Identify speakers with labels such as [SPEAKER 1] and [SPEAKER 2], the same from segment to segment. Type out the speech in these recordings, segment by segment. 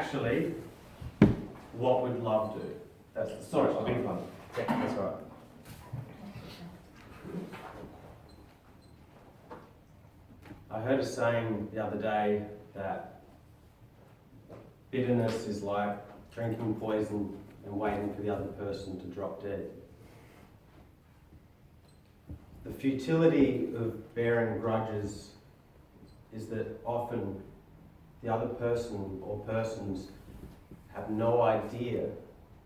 [SPEAKER 1] actually, what would love do? That's the
[SPEAKER 2] Sorry, I beg your pardon.
[SPEAKER 1] Yeah, that's right. I heard a saying the other day that bitterness is like drinking poison and waiting for the other person to drop dead. The futility of bearing grudges is that often the other person or persons have no idea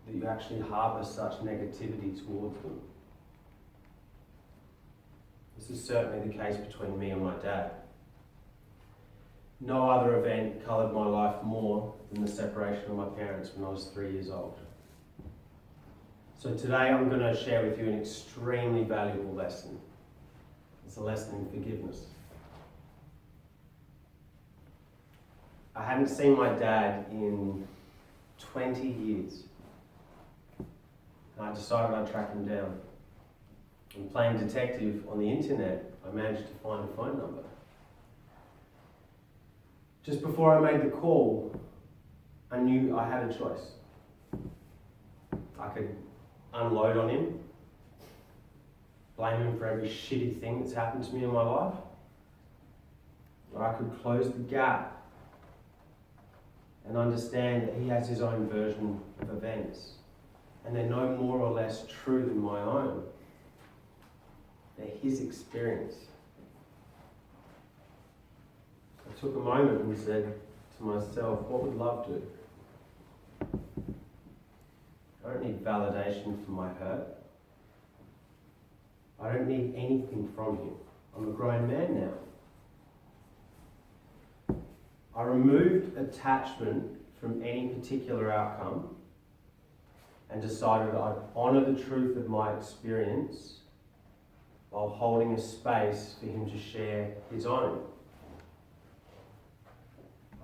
[SPEAKER 1] that you actually harbour such negativity towards them. This is certainly the case between me and my dad. No other event coloured my life more than the separation of my parents when I was 3 years old. So today I'm going to share with you an extremely valuable lesson. It's a lesson in forgiveness. I hadn't seen my dad in 20 years. And I decided I'd track him down. And playing detective on the internet, I managed to find a phone number. Just before I made the call, I knew I had a choice. I could unload on him, blame him for every shitty thing that's happened to me in my life, or I could close the gap and understand that he has his own version of events, and they're no more or less true than my own. They're his experience. I took a moment and said to myself, what would love do? I don't need validation for my hurt. I don't need anything from him. I'm a grown man now. I removed attachment from any particular outcome and decided I'd honour the truth of my experience while holding a space for him to share his own.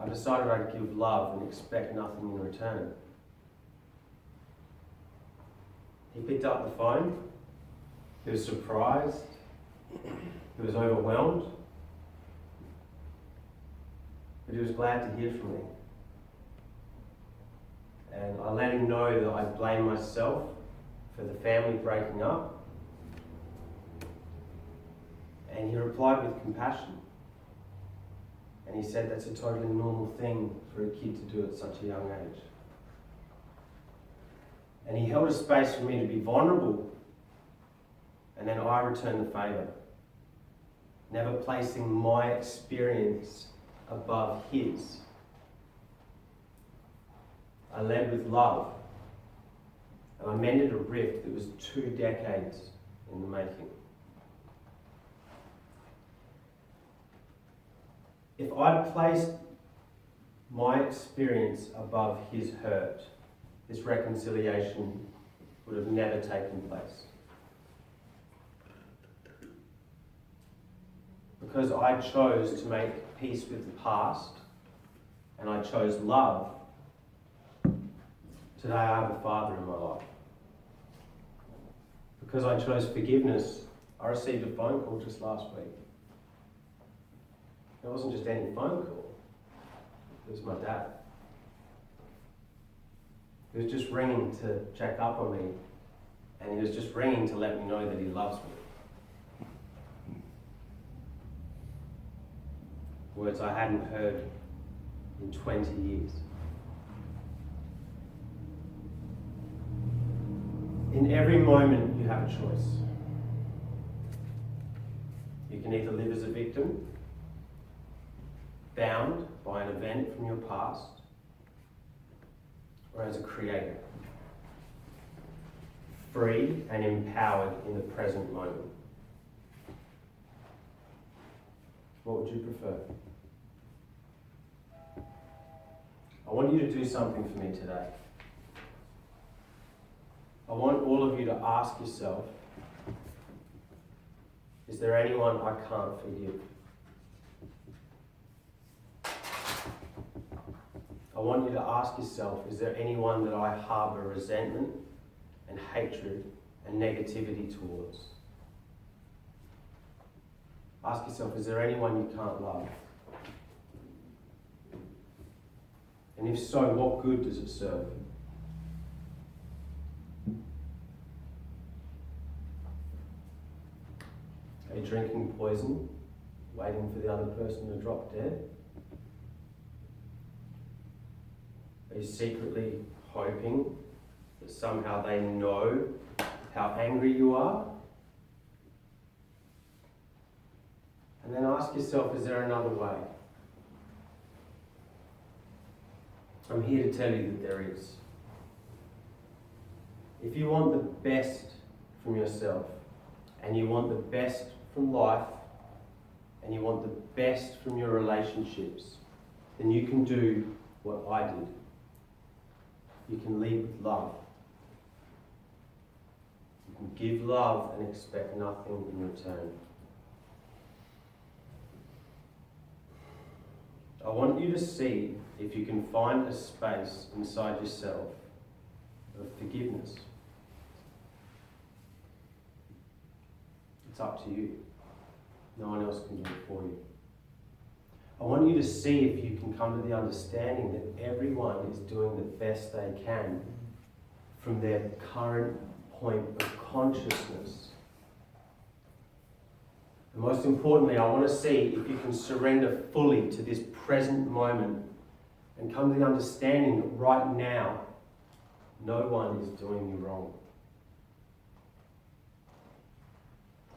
[SPEAKER 1] I decided I'd give love and expect nothing in return. He picked up the phone. He was surprised. He was overwhelmed. But he was glad to hear from me. And I let him know that I blame myself for the family breaking up. And he replied with compassion. And he said that's a totally normal thing for a kid to do at such a young age. And he held a space for me to be vulnerable. And then I returned the favour, never placing my experience above his. I led with love, and I mended a rift that was 2 decades in the making. If I'd placed my experience above his hurt, this reconciliation would have never taken place. Because I chose to make peace with the past, and I chose love, today I have a father in my life. Because I chose forgiveness, I received a phone call just last week. It wasn't just any phone call, it was my dad. He was just ringing to check up on me, and he was just ringing to let me know that he loves me. Words I hadn't heard in 20 years. In every moment, you have a choice. You can either live as a victim, bound by an event from your past, or as a creator, free and empowered in the present moment. What would you prefer? I want you to do something for me today. I want all of you to ask yourself, is there anyone I can't forgive? I want you to ask yourself, is there anyone that I harbour resentment and hatred and negativity towards? Ask yourself, is there anyone you can't love? And if so, what good does it serve? Are you drinking poison, waiting for the other person to drop dead? Are you secretly hoping that somehow they know how angry you are? And then ask yourself, is there another way? I'm here to tell you that there is. If you want the best from yourself, and you want the best from life, and you want the best from your relationships, then you can do what I did. You can lead with love. You can give love and expect nothing in return. I want you to see if you can find a space inside yourself of forgiveness. It's up to you. No one else can do it for you. I want you to see if you can come to the understanding that everyone is doing the best they can from their current point of consciousness. And most importantly, I want to see if you can surrender fully to this present moment and come to the understanding that right now, no one is doing you wrong.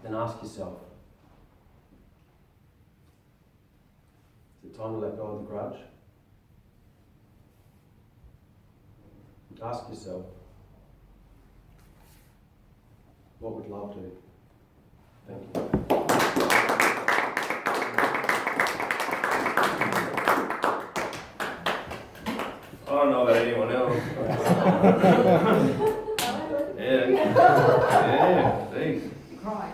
[SPEAKER 1] Then ask yourself, is it time to let go of the grudge? Ask yourself, what would love do? Thank you. I don't know about anyone else. Yeah. Yeah, thanks.
[SPEAKER 2] Crying.